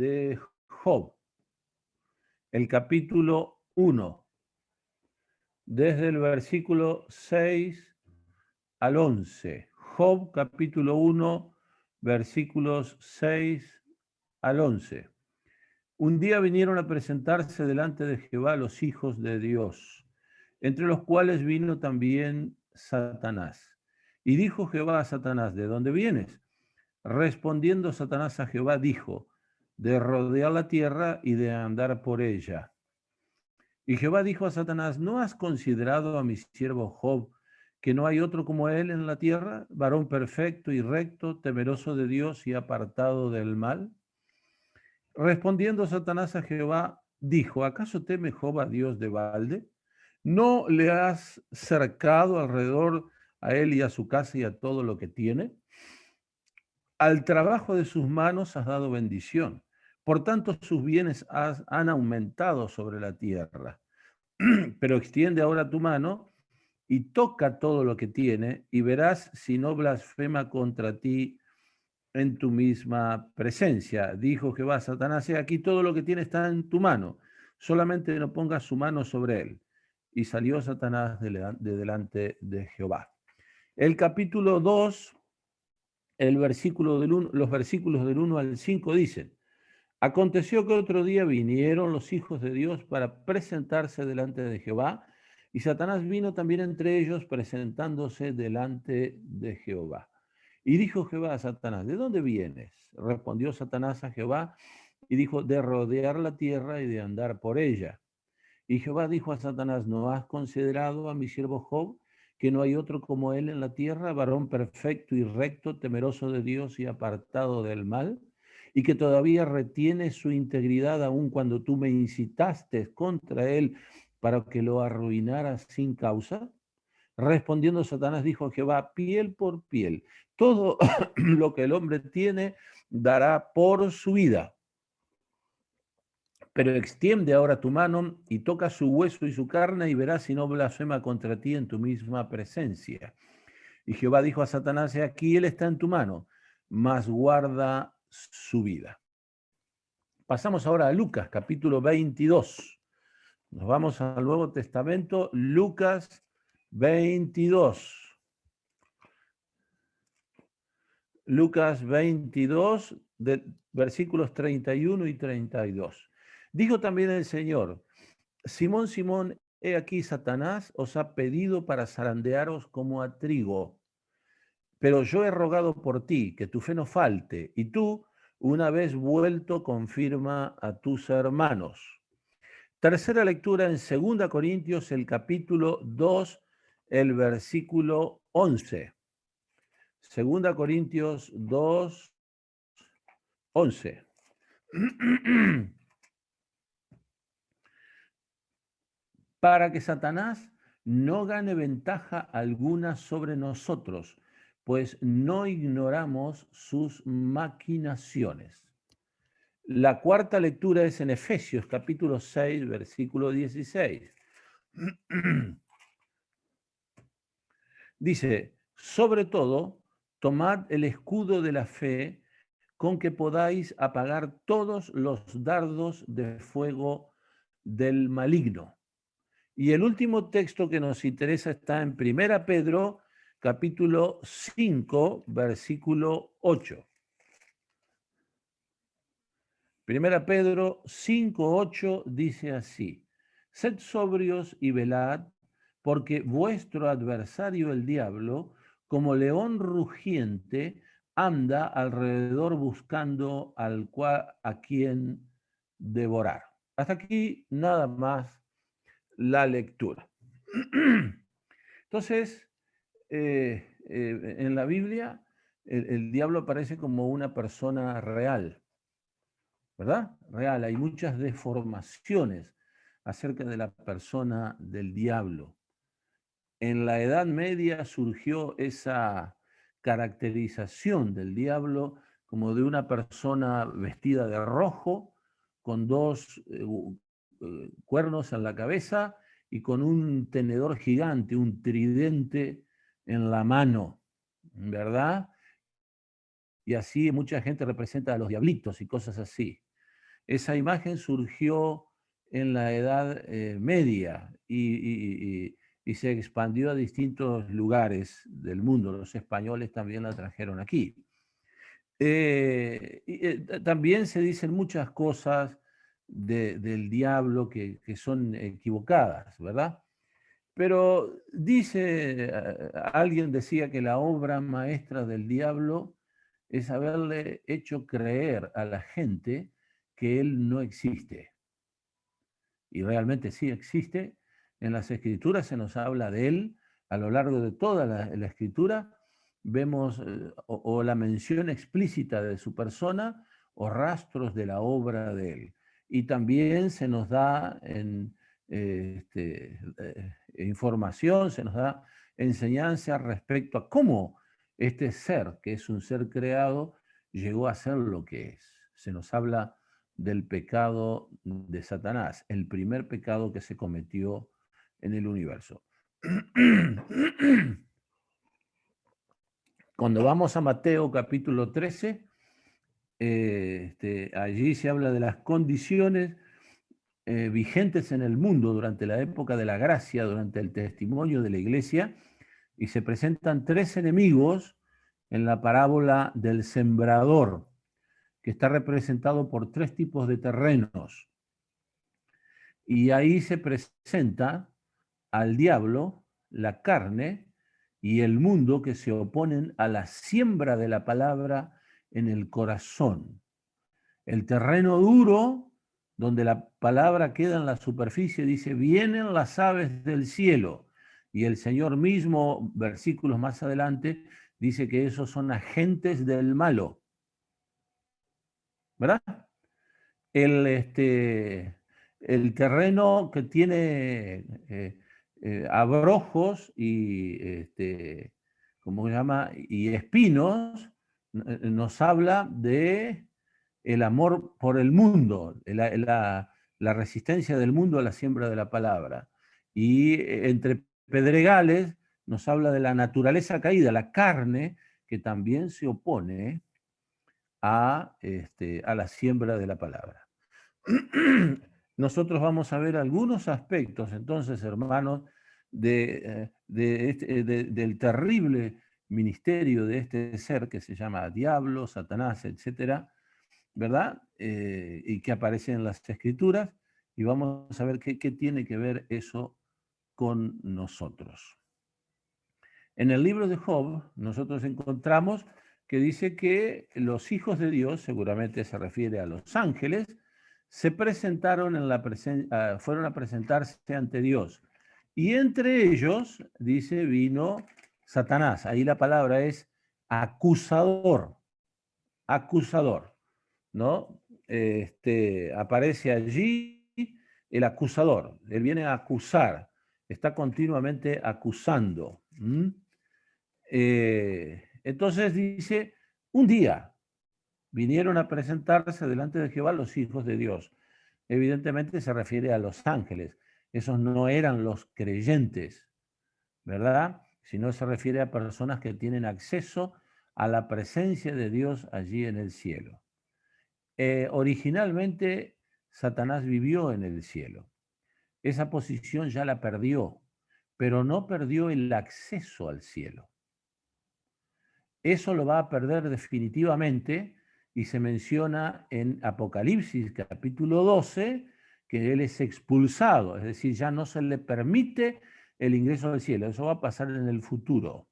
de Job, el capítulo 1, desde el versículo 6 al 11. Job, capítulo 1, versículos 6 al 11. Un día vinieron a presentarse delante de Jehová los hijos de Dios, entre los cuales vino también Satanás. Y dijo Jehová a Satanás, ¿de dónde vienes? Respondiendo Satanás a Jehová, dijo, de rodear la tierra y de andar por ella. Y Jehová dijo a Satanás, ¿no has considerado a mi siervo Job, que no hay otro como él en la tierra, varón perfecto y recto, temeroso de Dios y apartado del mal? Respondiendo Satanás a Jehová, dijo, ¿acaso teme Job a Dios de balde? ¿No le has cercado alrededor a él y a su casa y a todo lo que tiene? Al trabajo de sus manos has dado bendición. Por tanto, sus bienes han aumentado sobre la tierra. Pero extiende ahora tu mano y toca todo lo que tiene y verás si no blasfema contra ti en tu misma presencia. Dijo Jehová a Satanás, aquí todo lo que tiene está en tu mano, solamente no pongas su mano sobre él. Y salió Satanás de delante de Jehová. El capítulo 2, los versículos del 1 al 5 dicen, aconteció que otro día vinieron los hijos de Dios para presentarse delante de Jehová, y Satanás vino también entre ellos presentándose delante de Jehová. Y dijo Jehová a Satanás, ¿de dónde vienes? Respondió Satanás a Jehová y dijo, de rodear la tierra y de andar por ella. Y Jehová dijo a Satanás, ¿no has considerado a mi siervo Job, que no hay otro como él en la tierra, varón perfecto y recto, temeroso de Dios y apartado del mal? Y que todavía retiene su integridad aun cuando tú me incitaste contra él para que lo arruinaras sin causa. Respondiendo Satanás dijo a Jehová, piel por piel, todo lo que el hombre tiene dará por su vida. Pero extiende ahora tu mano y toca su hueso y su carne y verás si no blasfema contra ti en tu misma presencia. Y Jehová dijo a Satanás, aquí él está en tu mano, mas guarda su vida. Pasamos ahora a Lucas, capítulo 22. Nos vamos al Nuevo Testamento, Lucas 22. Lucas 22, versículos 31 y 32. Dijo también el Señor, Simón, Simón, he aquí Satanás os ha pedido para zarandearos como a trigo, pero yo he rogado por ti, que tu fe no falte, y tú, una vez vuelto, confirma a tus hermanos. Tercera lectura en 2 Corintios, el capítulo 2, el versículo 11. 2 Corintios 2, 11. Para que Satanás no gane ventaja alguna sobre nosotros, pues no ignoramos sus maquinaciones. La cuarta lectura es en Efesios capítulo 6, versículo 16. Dice, sobre todo, tomad el escudo de la fe con que podáis apagar todos los dardos de fuego del maligno. Y el último texto que nos interesa está en 1 Pedro, capítulo 5, versículo 8. 1 Pedro 5, 8 dice así, sed sobrios y velad, porque vuestro adversario el diablo, como león rugiente, anda alrededor buscando a quien devorar. Hasta aquí nada más la lectura. Entonces, en la Biblia, el diablo aparece como una persona real, ¿verdad? Real. Hay muchas deformaciones acerca de la persona del diablo. En la Edad Media surgió esa caracterización del diablo como de una persona vestida de rojo, con dos cuernos en la cabeza y con un tenedor gigante, un tridente en la mano, ¿verdad? Y así mucha gente representa a los diablitos y cosas así. esa imagen surgió en la Edad Media y se expandió a distintos lugares del mundo. Los españoles también la trajeron aquí. También se dicen muchas cosas del diablo que son equivocadas, ¿verdad? Pero dice, alguien decía que la obra maestra del diablo es haberle hecho creer a la gente que él no existe. Y realmente sí existe. En las escrituras se nos habla de él. A lo largo de toda la escritura vemos o la mención explícita de su persona o rastros de la obra de él. Y también se nos da información, se nos da enseñanza respecto a cómo este ser, que es un ser creado, llegó a ser lo que es. Se nos habla del pecado de Satanás, el primer pecado que se cometió en el universo. Cuando vamos a Mateo capítulo 13, allí se habla de las condiciones vigentes en el mundo durante la época de la gracia, durante el testimonio de la iglesia, y se presentan tres enemigos en la parábola del sembrador, que está representado por tres tipos de terrenos. Y ahí se presenta al diablo, la carne y el mundo que se oponen a la siembra de la palabra en el corazón. El terreno duro, donde la palabra queda en la superficie, dice, vienen las aves del cielo. Y el Señor mismo, versículos más adelante, dice que esos son agentes del malo. ¿Verdad? El terreno que tiene abrojos y, ¿cómo se llama? Y espinos, nos habla de el amor por el mundo, la resistencia del mundo a la siembra de la palabra. Y entre pedregales nos habla de la naturaleza caída, la carne, que también se opone a la siembra de la palabra. Nosotros vamos a ver algunos aspectos, entonces, hermanos, del terrible ministerio de este ser que se llama diablo, Satanás, etcétera, ¿verdad? Y que aparece en las escrituras, y vamos a ver qué tiene que ver eso con nosotros. En el libro de Job, nosotros encontramos que dice que los hijos de Dios, seguramente se refiere a los ángeles, se presentaron fueron a presentarse ante Dios. Y entre ellos, dice, vino Satanás. Ahí la palabra es acusador, acusador, ¿no? Aparece allí el acusador. Él viene a acusar, está continuamente acusando. Entonces dice, un día vinieron a presentarse delante de Jehová los hijos de Dios. Evidentemente se refiere a los ángeles. Esos no eran los creyentes, ¿verdad? Sino se refiere a personas que tienen acceso a la presencia de Dios allí en el cielo. Originalmente Satanás vivió en el cielo. Esa posición ya la perdió, pero no perdió el acceso al cielo. Eso lo va a perder definitivamente y se menciona en Apocalipsis capítulo 12 que él es expulsado, es decir, ya no se le permite el ingreso al cielo. Eso va a pasar en el futuro.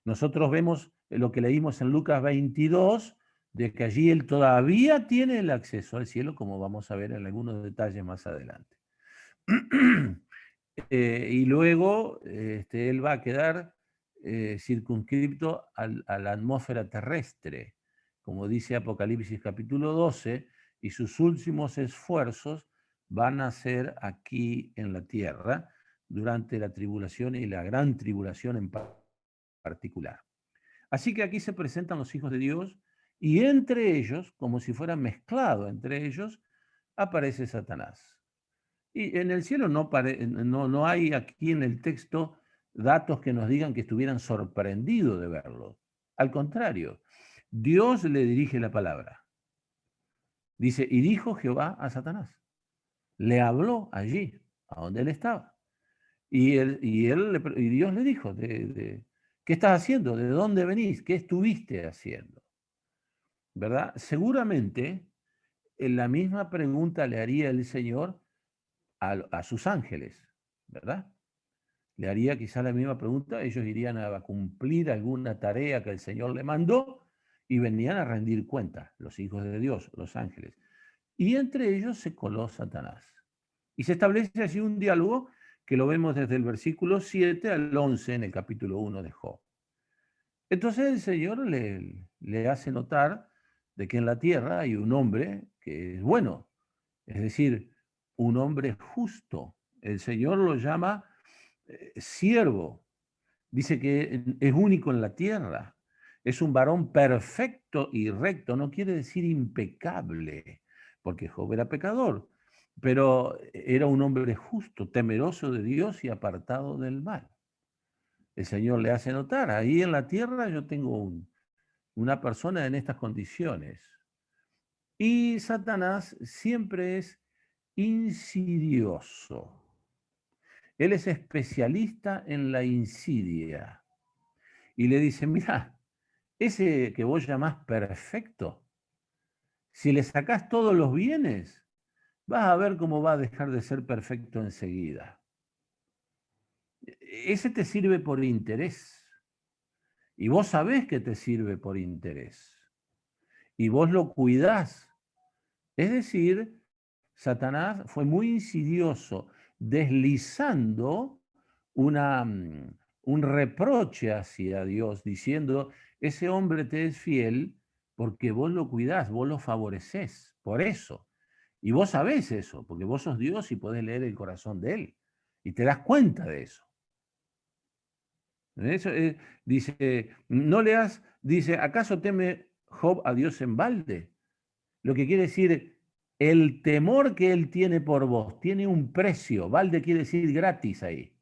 Nosotros vemos lo que leímos en Lucas 22, de que allí él todavía tiene el acceso al cielo, como vamos a ver en algunos detalles más adelante. Y luego él va a quedar circunscripto a la atmósfera terrestre, como dice Apocalipsis capítulo 12, y sus últimos esfuerzos van a ser aquí en la tierra durante la tribulación y la gran tribulación en particular. Así que aquí se presentan los hijos de Dios y entre ellos, como si fuera mezclado entre ellos, aparece Satanás. Y en el cielo no hay aquí en el texto datos que nos digan que estuvieran sorprendidos de verlo. Al contrario, Dios le dirige la palabra. Dice, y dijo Jehová a Satanás. Le habló allí, a donde él estaba. Y Dios le dijo, ¿qué estás haciendo? ¿De dónde venís? ¿Qué estuviste haciendo? ¿Verdad? Seguramente la misma pregunta le haría el Señor a sus ángeles, ¿verdad? Le haría quizá la misma pregunta, ellos irían a cumplir alguna tarea que el Señor le mandó y venían a rendir cuenta, los hijos de Dios, los ángeles. Y entre ellos se coló Satanás. Y se establece así un diálogo que lo vemos desde el versículo 7 al 11 en el capítulo 1 de Job. Entonces el Señor le hace notar de que en la tierra hay un hombre que es bueno, es decir, un hombre justo. El Señor lo llama siervo. Dice que es único en la tierra. Es un varón perfecto y recto. No quiere decir impecable, porque Job era pecador, pero era un hombre justo, temeroso de Dios y apartado del mal. El Señor le hace notar, ahí en la tierra yo tengo una persona en estas condiciones. Y Satanás siempre es insidioso. Él es especialista en la insidia. Y le dice, mira, ese que vos llamás perfecto, si le sacás todos los bienes, vas a ver cómo va a dejar de ser perfecto enseguida. Ese te sirve por interés. Y vos sabés que te sirve por interés. Y vos lo cuidás. Es decir, Satanás fue muy insidioso, deslizando un reproche hacia Dios, diciendo, ese hombre te es fiel porque vos lo cuidás, vos lo favorecés, por eso. Y vos sabés eso, porque vos sos Dios y podés leer el corazón de él. Y te das cuenta de eso. Eso dice, no leas, dice, ¿acaso teme Job a Dios en balde? Lo que quiere decir, el temor que él tiene por vos tiene un precio. Balde quiere decir gratis ahí.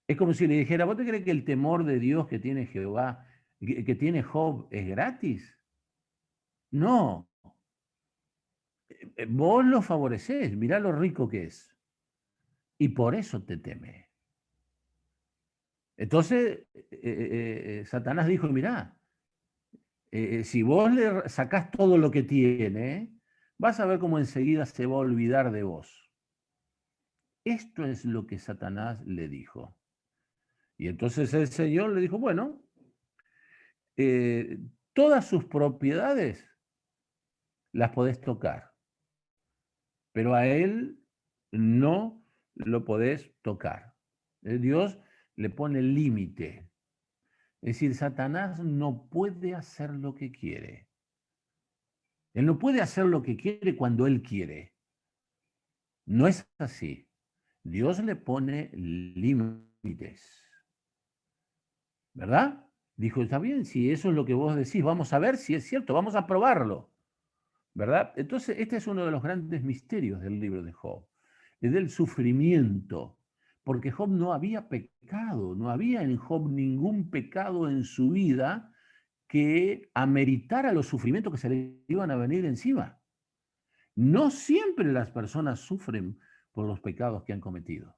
Es como si le dijera, ¿vos te crees que el temor de Dios que tiene Jehová, que tiene Job, es gratis? No. Vos lo favorecés, mirá lo rico que es. Y por eso te teme. Entonces, Satanás dijo, mirá, si vos le sacás todo lo que tiene, vas a ver cómo enseguida se va a olvidar de vos. Esto es lo que Satanás le dijo. Y entonces el Señor le dijo, bueno, eh, todas sus propiedades las podés tocar, pero a él no lo podés tocar. Dios le pone el límite. Es decir, Satanás no puede hacer lo que quiere. Él no puede hacer lo que quiere cuando él quiere. No es así. Dios le pone límites. ¿Verdad? Dijo, está bien, si eso es lo que vos decís, vamos a ver si es cierto, vamos a probarlo. ¿Verdad? Entonces, este es uno de los grandes misterios del libro de Job, es del sufrimiento, porque Job no había pecado, no había en Job ningún pecado en su vida que ameritara los sufrimientos que se le iban a venir encima. No siempre las personas sufren por los pecados que han cometido.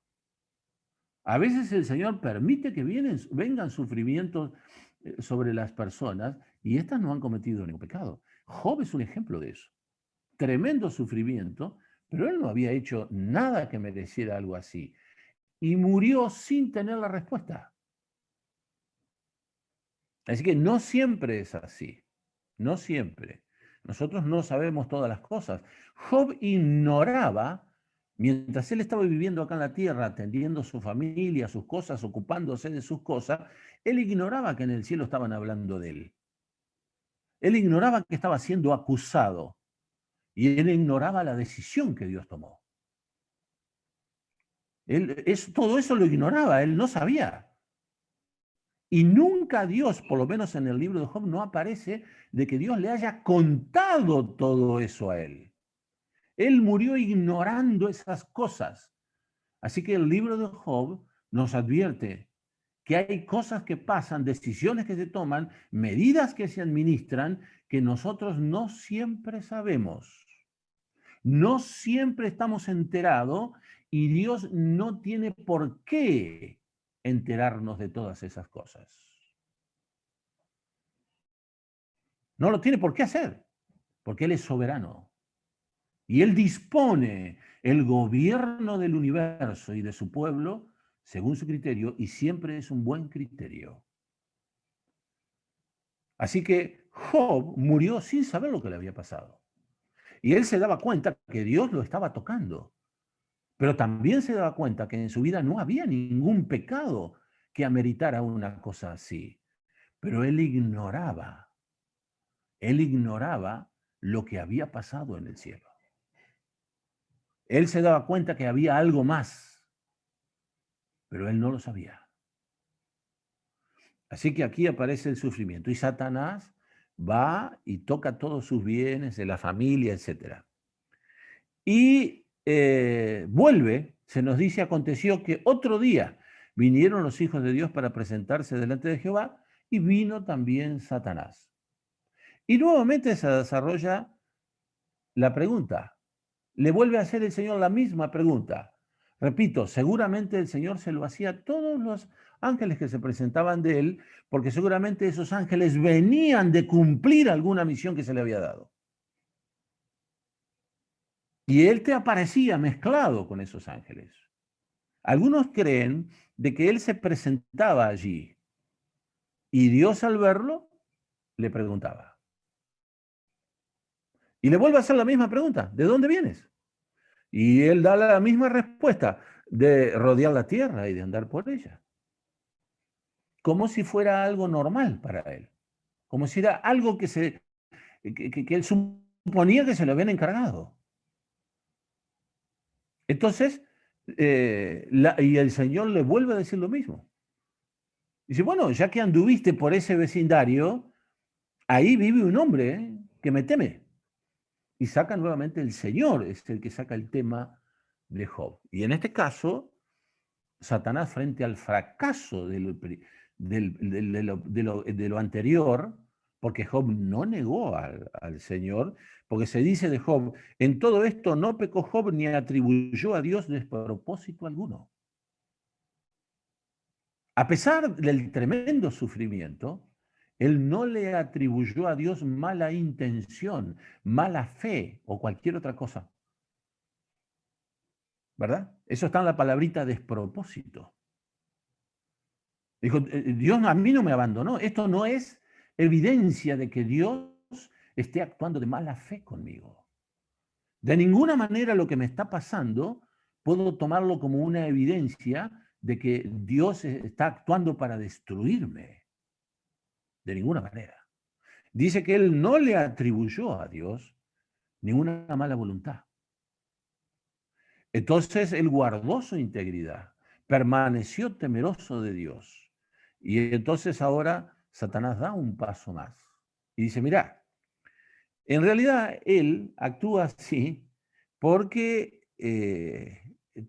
A veces el Señor permite que vengan sufrimientos sobre las personas y éstas no han cometido ningún pecado. Job es un ejemplo de eso. Tremendo sufrimiento, pero él no había hecho nada que mereciera algo así. Y murió sin tener la respuesta. Así que no siempre es así. No siempre. Nosotros no sabemos todas las cosas. Job ignoraba, mientras él estaba viviendo acá en la tierra, atendiendo a su familia, sus cosas, ocupándose de sus cosas, él ignoraba que en el cielo estaban hablando de él. Él ignoraba que estaba siendo acusado y él ignoraba la decisión que Dios tomó. Todo eso lo ignoraba, él no sabía. Y nunca Dios, por lo menos en el libro de Job, no aparece de que Dios le haya contado todo eso a él. Él murió ignorando esas cosas. Así que el libro de Job nos advierte que hay cosas que pasan, decisiones que se toman, medidas que se administran, que nosotros no siempre sabemos. No siempre estamos enterados y Dios no tiene por qué enterarnos de todas esas cosas. No lo tiene por qué hacer, porque Él es soberano. Y Él dispone el gobierno del universo y de su pueblo según su criterio, y siempre es un buen criterio. Así que Job murió sin saber lo que le había pasado. Y él se daba cuenta que Dios lo estaba tocando. Pero también se daba cuenta que en su vida no había ningún pecado que ameritara una cosa así. Pero él ignoraba lo que había pasado en el cielo. Él se daba cuenta que había algo más, pero él no lo sabía. Así que aquí aparece el sufrimiento y Satanás va y toca todos sus bienes de la familia, etc. Y vuelve, se nos dice, aconteció que otro día vinieron los hijos de Dios para presentarse delante de Jehová y vino también Satanás. Y nuevamente se desarrolla la pregunta. Le vuelve a hacer el Señor la misma pregunta. Repito, seguramente el Señor se lo hacía a todos los ángeles que se presentaban de él, porque seguramente esos ángeles venían de cumplir alguna misión que se le había dado. Y él te aparecía mezclado con esos ángeles. Algunos creen de que él se presentaba allí y Dios al verlo le preguntaba. Y le vuelve a hacer la misma pregunta, ¿de dónde vienes? Y él da la misma respuesta, de rodear la tierra y de andar por ella. Como si fuera algo normal para él. Como si era algo que él suponía que se lo habían encargado. Entonces, y el Señor le vuelve a decir lo mismo. Dice, bueno, ya que anduviste por ese vecindario, ahí vive un hombre que me teme. Y saca nuevamente el Señor, es el que saca el tema de Job. Y en este caso, Satanás, frente al fracaso de lo anterior, porque Job no negó al Señor, porque se dice de Job, en todo esto no pecó Job ni atribuyó a Dios despropósito alguno. A pesar del tremendo sufrimiento, él no le atribuyó a Dios mala intención, mala fe o cualquier otra cosa. ¿Verdad? Eso está en la palabrita despropósito. Dijo, Dios a mí no me abandonó. Esto no es evidencia de que Dios esté actuando de mala fe conmigo. De ninguna manera lo que me está pasando puedo tomarlo como una evidencia de que Dios está actuando para destruirme. De ninguna manera. Dice que él no le atribuyó a Dios ninguna mala voluntad. Entonces él guardó su integridad, permaneció temeroso de Dios. Y entonces ahora Satanás da un paso más y dice, mira, en realidad él actúa así porque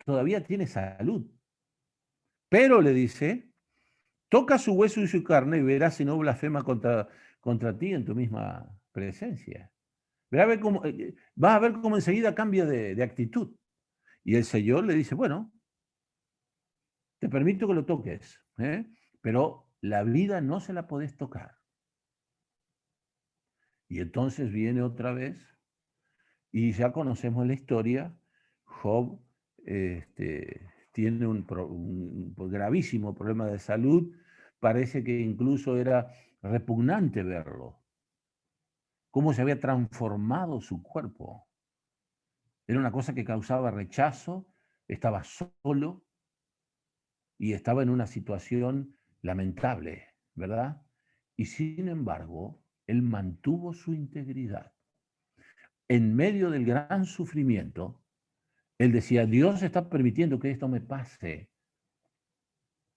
todavía tiene salud. Pero le dice, toca su hueso y su carne y verás si no blasfema contra ti en tu misma presencia. Vas a ver cómo enseguida cambia de actitud. Y el Señor le dice, bueno, te permito que lo toques, pero la vida no se la podés tocar. Y entonces viene otra vez, y ya conocemos la historia, Job tiene un gravísimo problema de salud, parece que incluso era repugnante verlo, cómo se había transformado su cuerpo. Era una cosa que causaba rechazo, estaba solo y estaba en una situación lamentable, ¿verdad? Y sin embargo, él mantuvo su integridad. En medio del gran sufrimiento, él decía, Dios está permitiendo que esto me pase,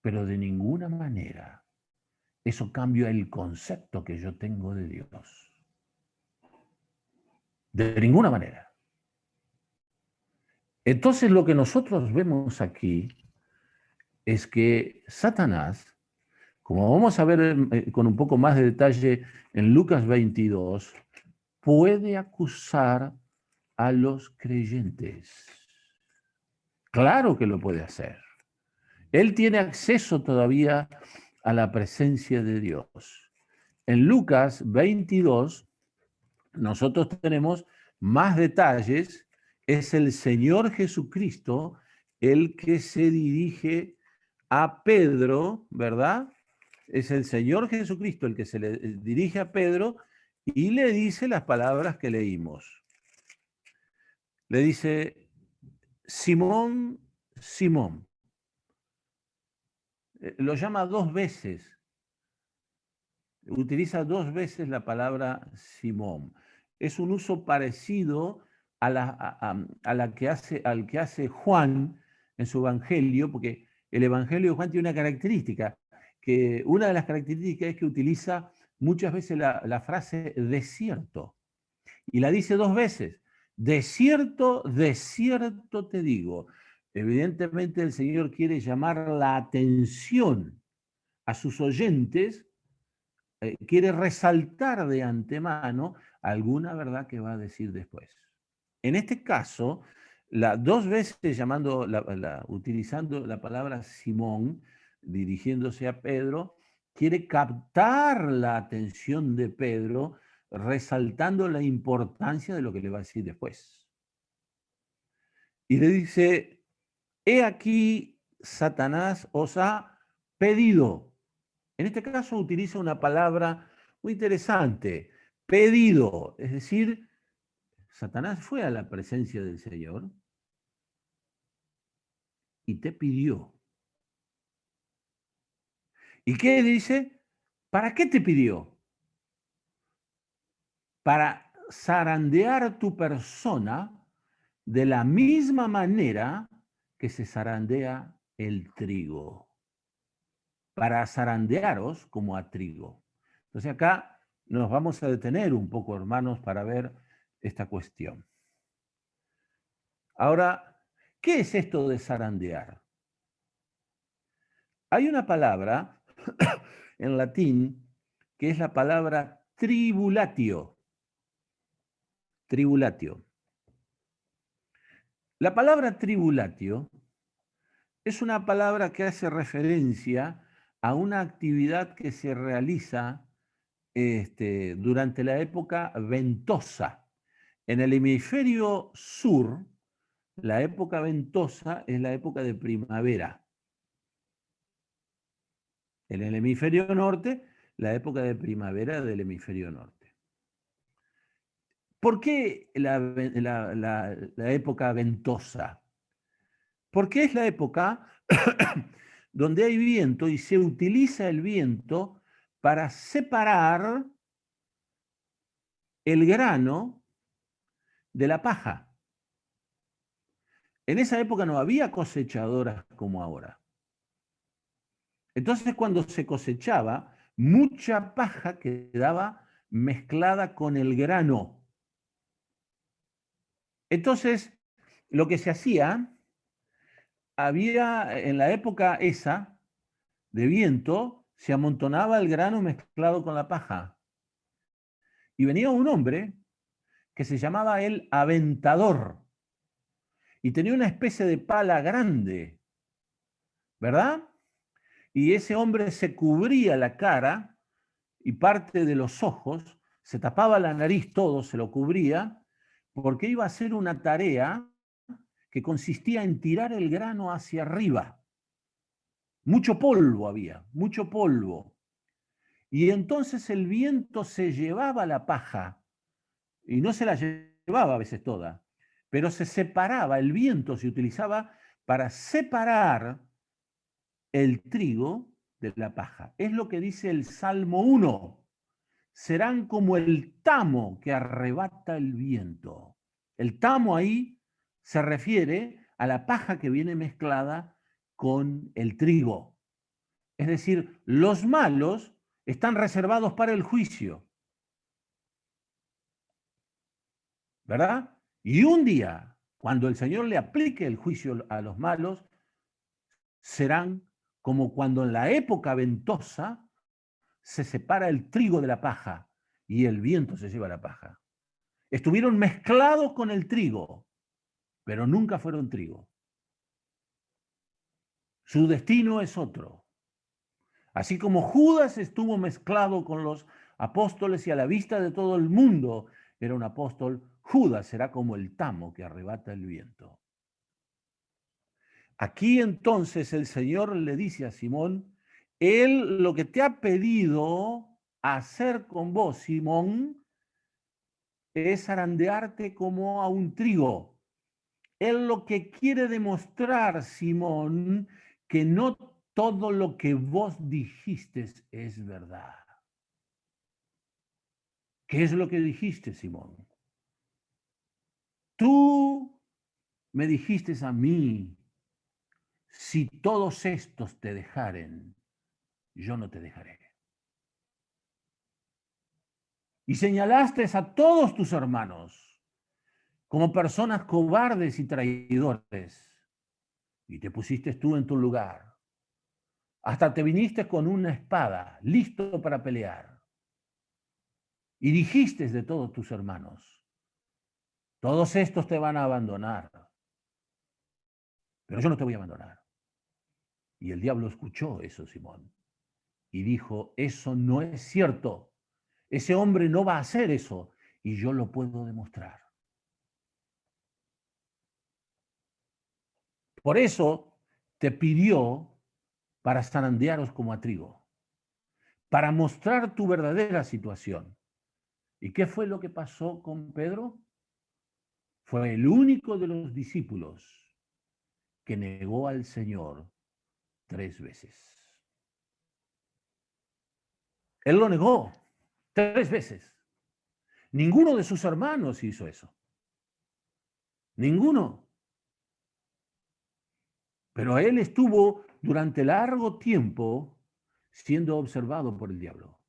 pero de ninguna manera eso cambia el concepto que yo tengo de Dios. De ninguna manera. Entonces lo que nosotros vemos aquí es que Satanás como vamos a ver con un poco más de detalle en Lucas 22, puede acusar a los creyentes. Claro que lo puede hacer. Él tiene acceso todavía a la presencia de Dios. En Lucas 22, nosotros tenemos más detalles. Es el Señor Jesucristo el que se dirige a Pedro, ¿verdad? Es el Señor Jesucristo el que se le dirige a Pedro y le dice las palabras que leímos. Le dice, Simón, Simón. Lo llama dos veces. Utiliza dos veces la palabra Simón. Es un uso parecido a la que al que hace Juan en su evangelio, porque el evangelio de Juan tiene una característica, que una de las características es que utiliza muchas veces la frase desierto, y la dice dos veces. De cierto te digo. Evidentemente el Señor quiere llamar la atención a sus oyentes, quiere resaltar de antemano alguna verdad que va a decir después. En este caso, dos veces utilizando la palabra Simón, dirigiéndose a Pedro, quiere captar la atención de Pedro, resaltando la importancia de lo que le va a decir después. Y le dice, he aquí, Satanás os ha pedido. En este caso utiliza una palabra muy interesante, pedido, es decir, Satanás fue a la presencia del Señor y te pidió. ¿Y qué dice? ¿Para qué te pidió? Para zarandear tu persona de la misma manera que se zarandea el trigo. Para zarandearos como a trigo. Entonces acá nos vamos a detener un poco, hermanos, para ver esta cuestión. Ahora, ¿qué es esto de zarandear? Hay una palabra en latín que es la palabra tribulatio. Tribulatio. La palabra tribulatio es una palabra que hace referencia a una actividad que se realiza durante la época ventosa. En el hemisferio sur, la época ventosa es la época de primavera. En el hemisferio norte, la época de primavera del hemisferio norte. ¿Por qué la época ventosa? Porque es la época donde hay viento y se utiliza el viento para separar el grano de la paja. En esa época no había cosechadoras como ahora. Entonces, cuando se cosechaba, mucha paja quedaba mezclada con el grano. Entonces, lo que se hacía, había en la época esa de viento, se amontonaba el grano mezclado con la paja. Y venía un hombre que se llamaba el aventador y tenía una especie de pala grande, ¿verdad? Y ese hombre se cubría la cara y parte de los ojos, se tapaba la nariz todo, se lo cubría, porque iba a hacer una tarea que consistía en tirar el grano hacia arriba. Mucho polvo había, mucho polvo. Y entonces el viento se llevaba la paja, y no se la llevaba a veces toda, pero se separaba, el viento se utilizaba para separar el trigo de la paja. Es lo que dice el Salmo 1. Serán como el tamo que arrebata el viento. El tamo ahí se refiere a la paja que viene mezclada con el trigo. Es decir, los malos están reservados para el juicio, ¿verdad? Y un día, cuando el Señor le aplique el juicio a los malos, serán como cuando en la época ventosa se separa el trigo de la paja y el viento se lleva la paja. Estuvieron mezclados con el trigo, pero nunca fueron trigo. Su destino es otro. Así como Judas estuvo mezclado con los apóstoles y a la vista de todo el mundo era un apóstol, Judas será como el tamo que arrebata el viento. Aquí entonces el Señor le dice a Simón, Él lo que te ha pedido hacer con vos, Simón, es zarandearte como a un trigo. Él lo que quiere demostrar, Simón, que no todo lo que vos dijiste es verdad. ¿Qué es lo que dijiste, Simón? Tú me dijiste a mí, si todos estos te dejaren, yo no te dejaré. Y señalaste a todos tus hermanos como personas cobardes y traidores. Y te pusiste tú en tu lugar. Hasta te viniste con una espada, listo para pelear. Y dijiste de todos tus hermanos, todos estos te van a abandonar, pero yo no te voy a abandonar. Y el diablo escuchó eso, Simón, y dijo, eso no es cierto. Ese hombre no va a hacer eso, y yo lo puedo demostrar. Por eso te pidió para zarandearos como a trigo, para mostrar tu verdadera situación. ¿Y qué fue lo que pasó con Pedro? Fue el único de los discípulos que negó al Señor 3 veces. Él lo negó 3 veces. Ninguno de sus hermanos hizo eso. Ninguno. Pero él estuvo durante largo tiempo siendo observado por el diablo,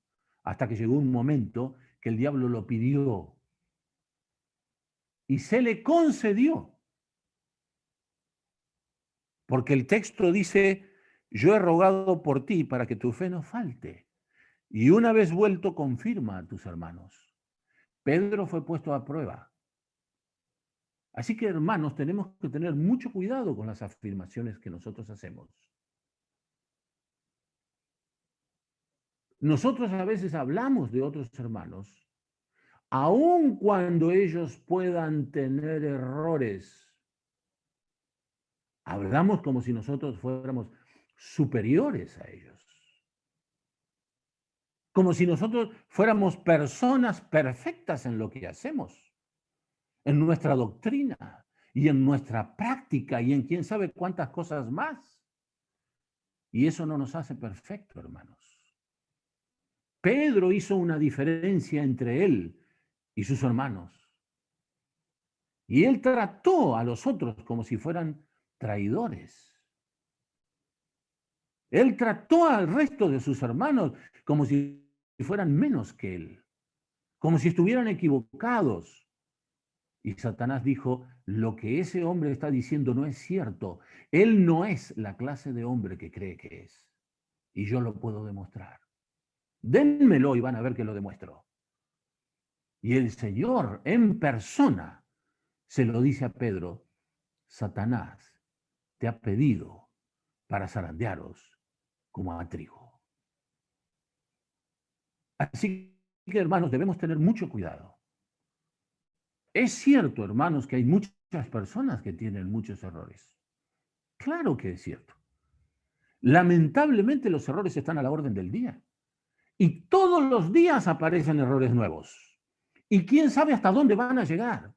hasta que llegó un momento que el diablo lo pidió y se le concedió. Porque el texto dice, yo he rogado por ti para que tu fe no falte. Y una vez vuelto, confirma a tus hermanos. Pedro fue puesto a prueba. Así que, hermanos, tenemos que tener mucho cuidado con las afirmaciones que nosotros hacemos. Nosotros a veces hablamos de otros hermanos, aun cuando ellos puedan tener errores. Hablamos como si nosotros fuéramos superiores a ellos. Como si nosotros fuéramos personas perfectas en lo que hacemos, en nuestra doctrina y en nuestra práctica y en quién sabe cuántas cosas más. Y eso no nos hace perfectos, hermanos. Pedro hizo una diferencia entre él y sus hermanos. Y él trató a los otros como si fueran traidores. Él trató al resto de sus hermanos como si fueran menos que él, como si estuvieran equivocados. Y Satanás dijo, lo que ese hombre está diciendo no es cierto. Él no es la clase de hombre que cree que es. Y yo lo puedo demostrar. Dénmelo y van a ver que lo demuestro. Y el Señor en persona se lo dice a Pedro, Satanás te ha pedido para zarandearos como a trigo. Así que, hermanos, debemos tener mucho cuidado. Es cierto, hermanos, que hay muchas personas que tienen muchos errores. Claro que es cierto. Lamentablemente los errores están a la orden del día. Y todos los días aparecen errores nuevos. Y quién sabe hasta dónde van a llegar.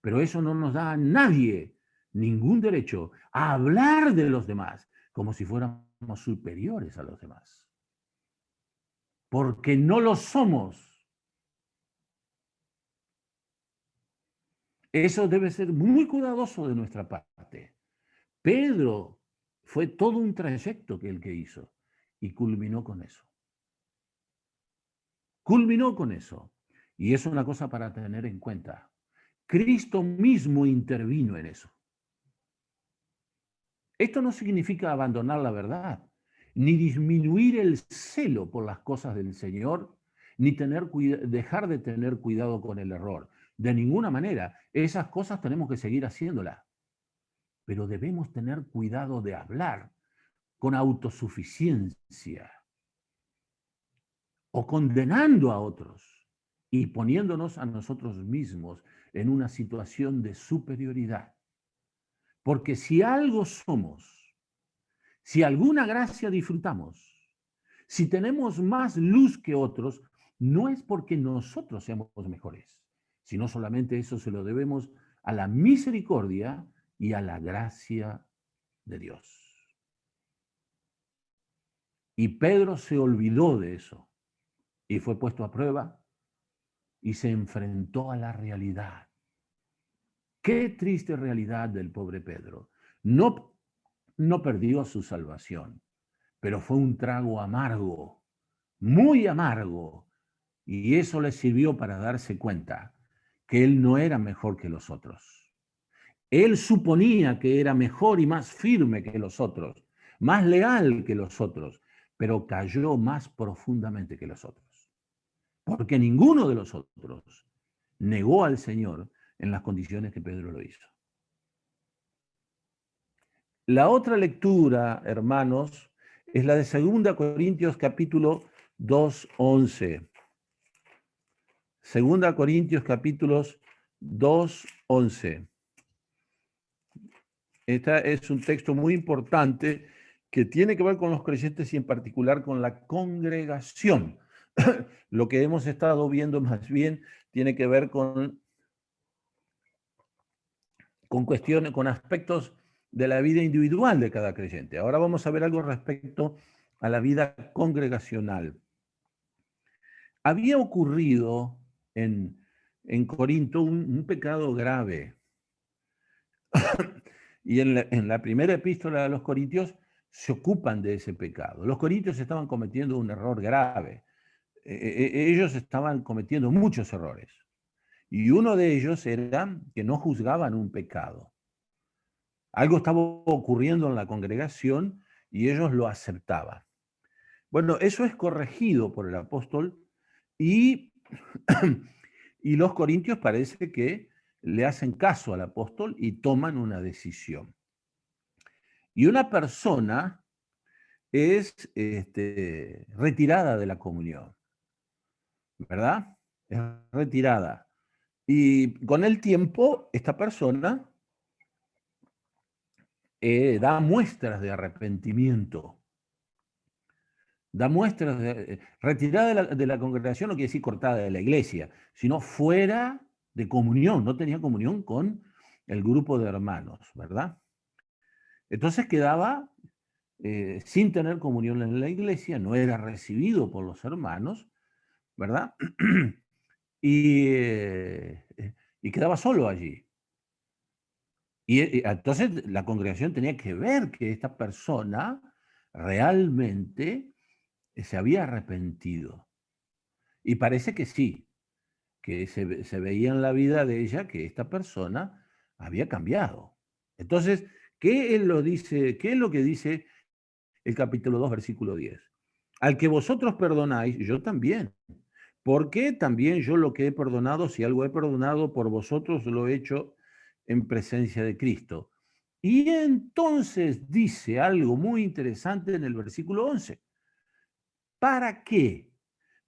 Pero eso no nos da a nadie ningún derecho a hablar de los demás como si fuéramos superiores a los demás. Porque no lo somos. Eso debe ser muy cuidadoso de nuestra parte. Pedro fue todo un trayecto que el que hizo y culminó con eso. Culminó con eso. Y es una cosa para tener en cuenta. Cristo mismo intervino en eso. Esto no significa abandonar la verdad. ni disminuir el celo por las cosas del Señor, ni dejar de tener cuidado con el error. De ninguna manera. Esas cosas tenemos que seguir haciéndolas. Pero debemos tener cuidado de hablar con autosuficiencia o condenando a otros y poniéndonos a nosotros mismos en una situación de superioridad. Porque si algo somos, si alguna gracia disfrutamos, si tenemos más luz que otros, no es porque nosotros seamos mejores, sino solamente eso se lo debemos a la misericordia y a la gracia de Dios. Y Pedro se olvidó de eso y fue puesto a prueba y se enfrentó a la realidad. Qué triste realidad del pobre Pedro. No perdió su salvación, pero fue un trago amargo, muy amargo, y eso le sirvió para darse cuenta que él no era mejor que los otros. Él suponía que era mejor y más firme que los otros, más leal que los otros, pero cayó más profundamente que los otros. Porque ninguno de los otros negó al Señor en las condiciones que Pedro lo hizo. La otra lectura, hermanos, es la de 2 Corintios capítulo 2:11. 2 Corintios capítulos 2:11. Este es un texto muy importante que tiene que ver con los creyentes y en particular con la congregación. Lo que hemos estado viendo más bien tiene que ver con cuestiones, con aspectos de la vida individual de cada creyente. Ahora vamos a ver algo respecto a la vida congregacional. Había ocurrido en Corinto un pecado grave. Y en la primera epístola de los Corintios se ocupan de ese pecado. Los corintios estaban cometiendo un error grave. Ellos estaban cometiendo muchos errores. Y uno de ellos era que no juzgaban un pecado. Algo estaba ocurriendo en la congregación y ellos lo aceptaban. Bueno, eso es corregido por el apóstol y, y los corintios parece que le hacen caso al apóstol y toman una decisión. Y una persona es retirada de la comunión, ¿verdad? Es retirada. Y con el tiempo, esta persona da muestras de arrepentimiento. Da muestras de... retirada de la congregación no quiere decir cortada de la iglesia, sino fuera de comunión, no tenía comunión con el grupo de hermanos, ¿verdad? Entonces quedaba sin tener comunión en la iglesia, no era recibido por los hermanos, ¿verdad? Y quedaba solo allí. Y entonces la congregación tenía que ver que esta persona realmente se había arrepentido. Y parece que sí, que se veía en la vida de ella que esta persona había cambiado. Entonces, ¿qué él lo dice? ¿Qué es lo que dice el capítulo 2, versículo 10? Al que vosotros perdonáis, yo también. Porque también yo lo que he perdonado, si algo he perdonado por vosotros, lo he hecho en presencia de Cristo. Y entonces dice algo muy interesante en el versículo 11. ¿Para qué?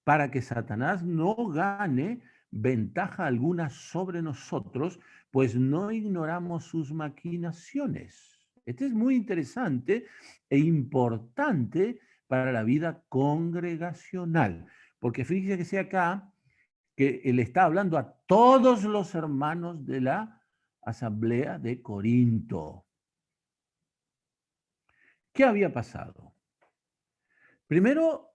Para que Satanás no gane ventaja alguna sobre nosotros, pues no ignoramos sus maquinaciones. Este es muy interesante e importante para la vida congregacional, porque fíjese que sea acá que él está hablando a todos los hermanos de la asamblea de Corinto. ¿Qué había pasado? Primero,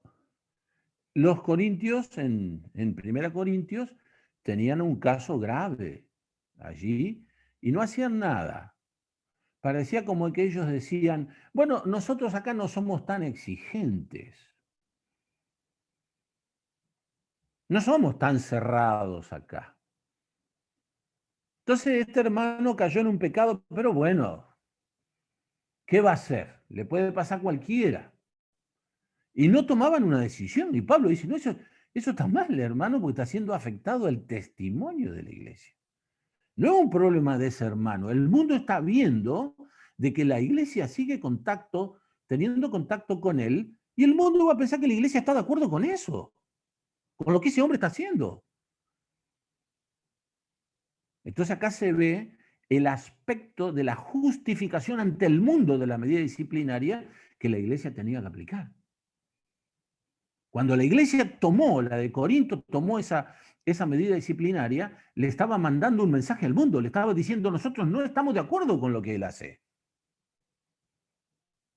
los corintios, en 1 Corintios, tenían un caso grave allí y no hacían nada. Parecía como que ellos decían, bueno, nosotros acá no somos tan exigentes, no somos tan cerrados acá. Entonces este hermano cayó en un pecado, pero bueno, ¿qué va a hacer? Le puede pasar a cualquiera. Y no tomaban una decisión. Y Pablo dice, no, eso está mal, hermano, porque está siendo afectado el testimonio de la iglesia. No es un problema de ese hermano. El mundo está viendo de que la iglesia sigue teniendo contacto con él, y el mundo va a pensar que la iglesia está de acuerdo con eso, con lo que ese hombre está haciendo. Entonces acá se ve el aspecto de la justificación ante el mundo de la medida disciplinaria que la iglesia tenía que aplicar. Cuando la iglesia la de Corinto tomó esa medida disciplinaria, le estaba mandando un mensaje al mundo, le estaba diciendo, nosotros no estamos de acuerdo con lo que él hace.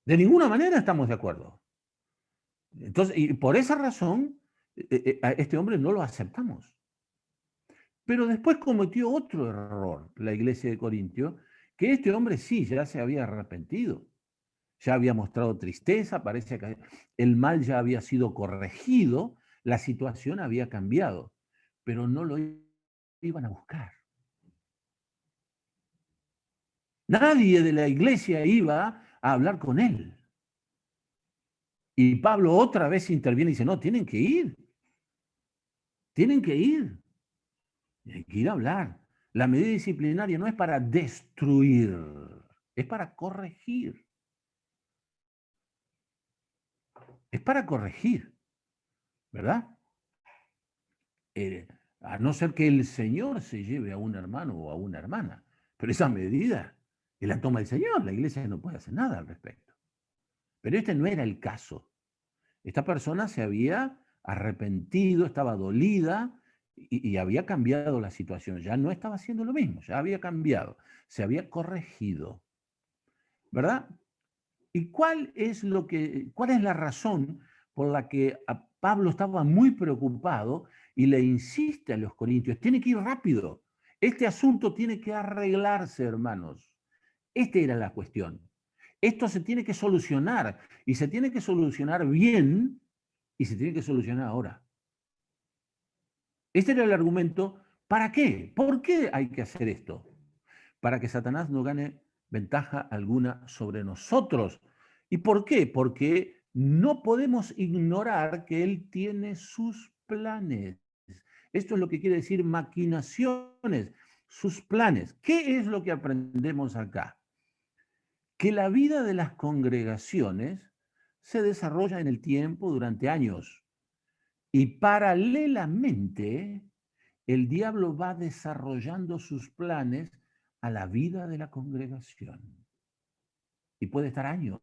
De ninguna manera estamos de acuerdo. Entonces, y por esa razón, a este hombre no lo aceptamos. Pero después cometió otro error la iglesia de Corintio, que este hombre sí, ya se había arrepentido, ya había mostrado tristeza, parece que el mal ya había sido corregido, la situación había cambiado, pero no lo iban a buscar. Nadie de la iglesia iba a hablar con él. Y Pablo otra vez interviene y dice, no, tienen que ir. Tienen que ir. Hay que ir a hablar. La medida disciplinaria no es para destruir, es para corregir. Es para corregir, ¿verdad? A no ser que el Señor se lleve a un hermano o a una hermana. Pero esa medida la toma el Señor, la iglesia no puede hacer nada al respecto. Pero este no era el caso. Esta persona se había arrepentido, estaba dolida y había cambiado la situación. Ya no estaba haciendo lo mismo, ya había cambiado, se había corregido. ¿Verdad? ¿Y cuál es la razón por la que a Pablo estaba muy preocupado y le insiste a los corintios? Tiene que ir rápido. Este asunto tiene que arreglarse, hermanos. Esta era la cuestión. Esto se tiene que solucionar y se tiene que solucionar bien y se tiene que solucionar ahora. Este era el argumento. ¿Para qué? ¿Por qué hay que hacer esto? Para que Satanás no gane ventaja alguna sobre nosotros. ¿Y por qué? Porque no podemos ignorar que él tiene sus planes. Esto es lo que quiere decir maquinaciones, sus planes. ¿Qué es lo que aprendemos acá? Que la vida de las congregaciones se desarrolla en el tiempo durante años y paralelamente el diablo va desarrollando sus planes a la vida de la congregación. Y puede estar años.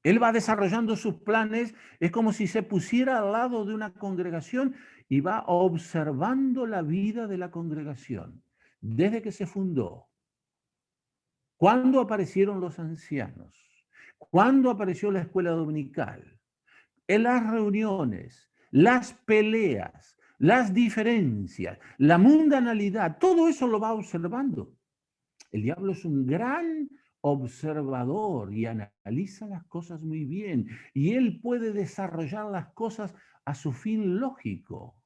Él va desarrollando sus planes, es como si se pusiera al lado de una congregación y va observando la vida de la congregación desde que se fundó. ¿Cuándo aparecieron los ancianos? ¿Cuándo apareció la escuela dominical? En las reuniones, las peleas, las diferencias, la mundanalidad, todo eso lo va observando. El diablo es un gran observador y analiza las cosas muy bien. Y él puede desarrollar las cosas a su fin lógico,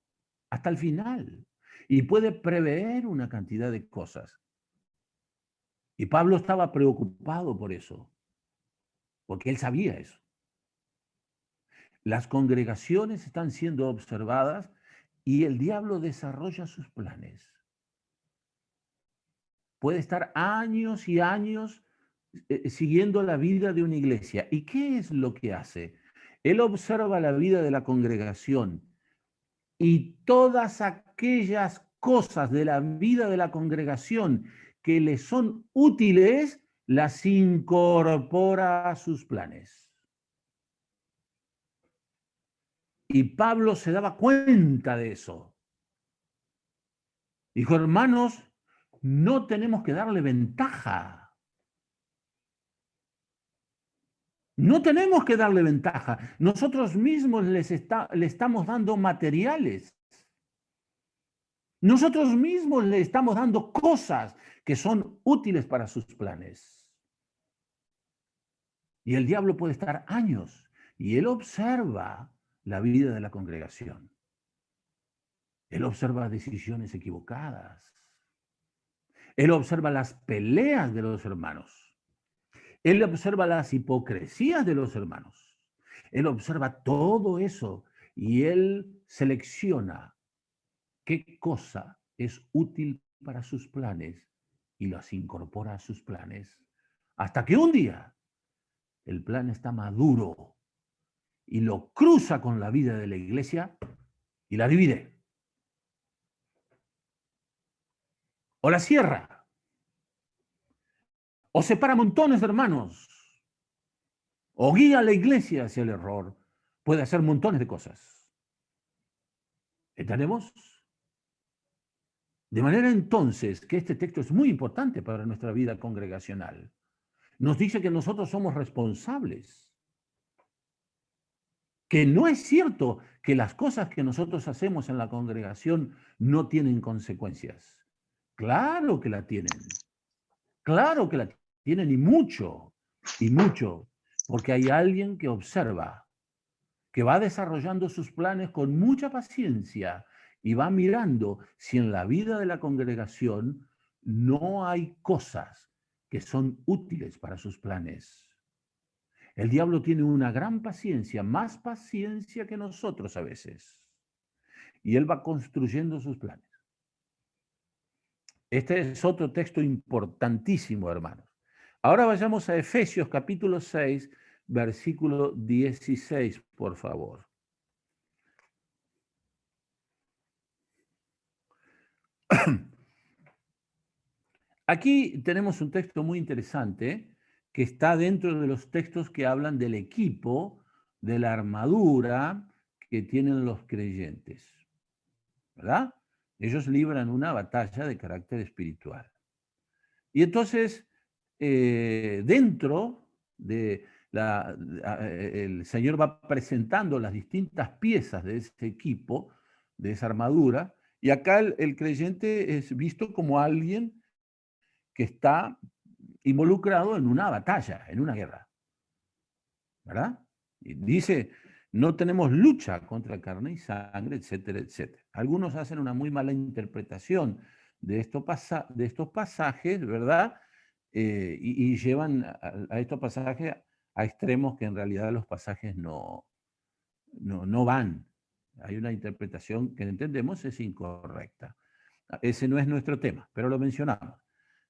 hasta el final. Y puede prever una cantidad de cosas. Y Pablo estaba preocupado por eso, porque él sabía eso. Las congregaciones están siendo observadas y el diablo desarrolla sus planes. Puede estar años y años siguiendo la vida de una iglesia. ¿Y qué es lo que hace? Él observa la vida de la congregación y todas aquellas cosas de la vida de la congregación que le son útiles, las incorpora a sus planes. Y Pablo se daba cuenta de eso. Dijo, hermanos, no tenemos que darle ventaja. No tenemos que darle ventaja. Nosotros mismos le estamos dando materiales. Nosotros mismos le estamos dando cosas que son útiles para sus planes. Y el diablo puede estar años y él observa la vida de la congregación. Él observa decisiones equivocadas. Él observa las peleas de los hermanos. Él observa las hipocresías de los hermanos. Él observa todo eso y él selecciona qué cosa es útil para sus planes y las incorpora a sus planes. Hasta que un día el plan está maduro y lo cruza con la vida de la iglesia y la divide. O la cierra. O separa montones de hermanos. O guía a la iglesia hacia el error. Puede hacer montones de cosas. ¿Entendemos? De manera entonces que este texto es muy importante para nuestra vida congregacional. Nos dice que nosotros somos responsables. Que no es cierto que las cosas que nosotros hacemos en la congregación no tienen consecuencias. Claro que la tienen. Claro que la tienen y mucho, porque hay alguien que observa, que va desarrollando sus planes con mucha paciencia y va mirando si en la vida de la congregación no hay cosas que son útiles para sus planes. El diablo tiene una gran paciencia, más paciencia que nosotros a veces, y él va construyendo sus planes. Este es otro texto importantísimo, hermanos. Ahora vayamos a Efesios capítulo 6, versículo 16, por favor. Aquí tenemos un texto muy interesante que está dentro de los textos que hablan del equipo, de la armadura que tienen los creyentes, ¿verdad? Ellos libran una batalla de carácter espiritual. Y entonces, dentro de el Señor va presentando las distintas piezas de ese equipo, de esa armadura, y acá el creyente es visto como alguien que está involucrado en una batalla, en una guerra, ¿verdad? Y dice, no tenemos lucha contra carne y sangre, etcétera, etcétera. Algunos hacen una muy mala interpretación de estos pasajes, ¿verdad? Y llevan a estos pasajes a extremos que en realidad los pasajes no van. Hay una interpretación que entendemos es incorrecta. Ese no es nuestro tema, pero lo mencionamos.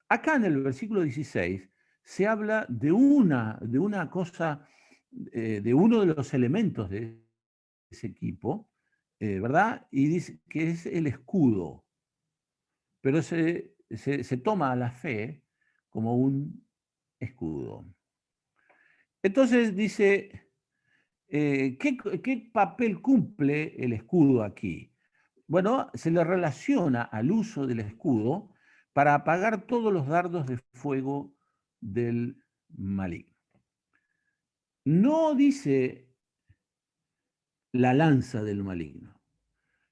Acá en el versículo 16 se habla de una cosa, de uno de los elementos de ese equipo, ¿verdad? Y dice que es el escudo, pero se toma a la fe como un escudo. Entonces dice, ¿qué papel cumple el escudo aquí? Bueno, se le relaciona al uso del escudo para apagar todos los dardos de fuego del maligno. No dice la lanza del maligno,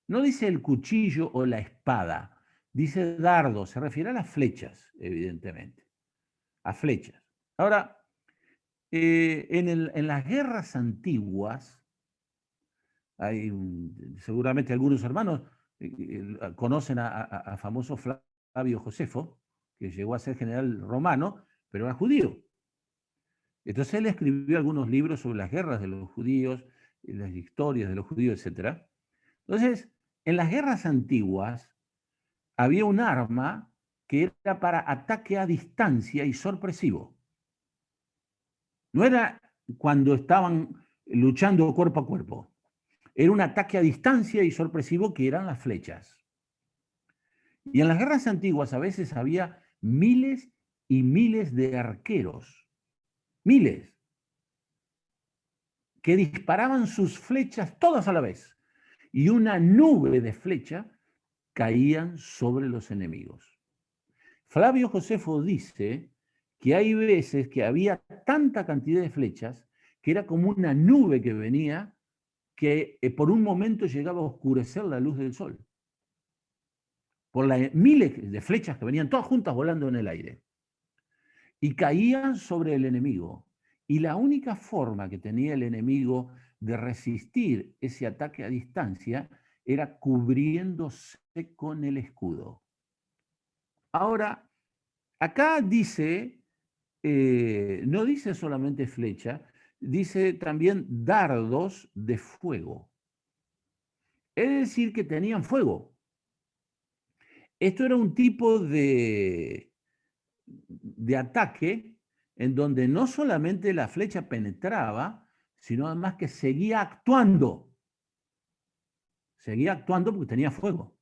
no dice el cuchillo o la espada, dice dardo, se refiere a las flechas, evidentemente, a flechas. Ahora, en las guerras antiguas, seguramente algunos hermanos conocen a famoso Flavio Josefo, que llegó a ser general romano, pero era judío. Entonces él escribió algunos libros sobre las guerras de los judíos, las historias de los judíos, etc. Entonces, en las guerras antiguas había un arma que era para ataque a distancia y sorpresivo. No era cuando estaban luchando cuerpo a cuerpo. Era un ataque a distancia y sorpresivo que eran las flechas. Y en las guerras antiguas a veces había miles y miles de arqueros, miles, que disparaban sus flechas todas a la vez. Y una nube de flechas caían sobre los enemigos. Flavio Josefo dice que hay veces que había tanta cantidad de flechas que era como una nube que venía que por un momento llegaba a oscurecer la luz del sol. Por las miles de flechas que venían todas juntas volando en el aire. Y caían sobre el enemigo. Y la única forma que tenía el enemigo de resistir ese ataque a distancia era cubriéndose con el escudo. Ahora, acá dice no dice solamente flecha, dice también dardos de fuego. Es decir, que tenían fuego. Esto era un tipo de ataque en donde no solamente la flecha penetraba, sino además que seguía actuando. Seguía actuando porque tenía fuego.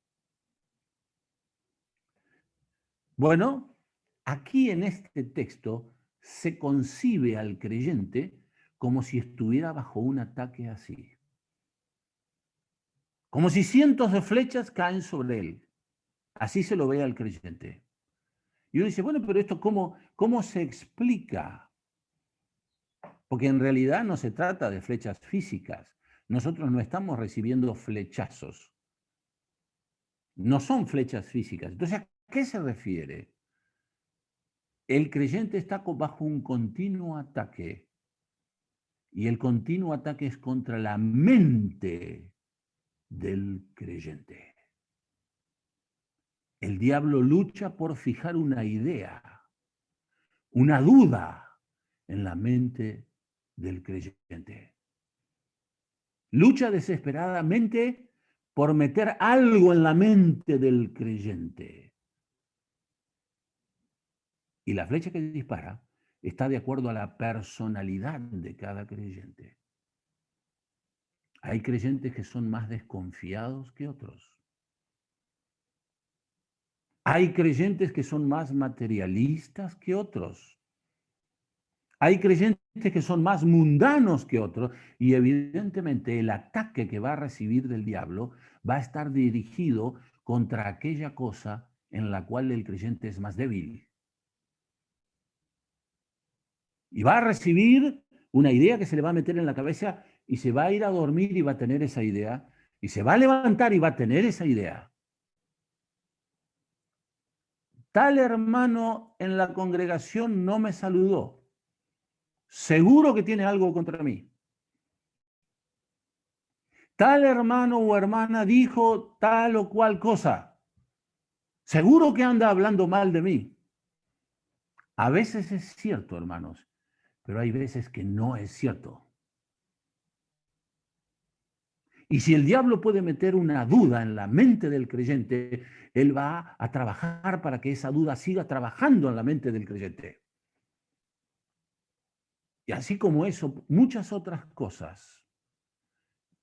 Bueno, aquí en este texto se concibe al creyente como si estuviera bajo un ataque así. Como si cientos de flechas caen sobre él. Así se lo ve al creyente. Y uno dice, bueno, pero esto ¿cómo se explica? Porque en realidad no se trata de flechas físicas. Nosotros no estamos recibiendo flechazos. No son flechas físicas. Entonces, ¿a qué se refiere? El creyente está bajo un continuo ataque. Y el continuo ataque es contra la mente del creyente. El diablo lucha por fijar una idea, una duda en la mente del creyente. Lucha desesperadamente por meter algo en la mente del creyente. Y la flecha que dispara está de acuerdo a la personalidad de cada creyente. Hay creyentes que son más desconfiados que otros. Hay creyentes que son más materialistas que otros. Hay creyentes que son más mundanos que otros y evidentemente el ataque que va a recibir del diablo va a estar dirigido contra aquella cosa en la cual el creyente es más débil. Y va a recibir una idea que se le va a meter en la cabeza y se va a ir a dormir y va a tener esa idea. Y se va a levantar y va a tener esa idea. Tal hermano en la congregación no me saludó. Seguro que tiene algo contra mí. Tal hermano o hermana dijo tal o cual cosa. Seguro que anda hablando mal de mí. A veces es cierto, hermanos, pero hay veces que no es cierto. Y si el diablo puede meter una duda en la mente del creyente, él va a trabajar para que esa duda siga trabajando en la mente del creyente. Y así como eso, muchas otras cosas.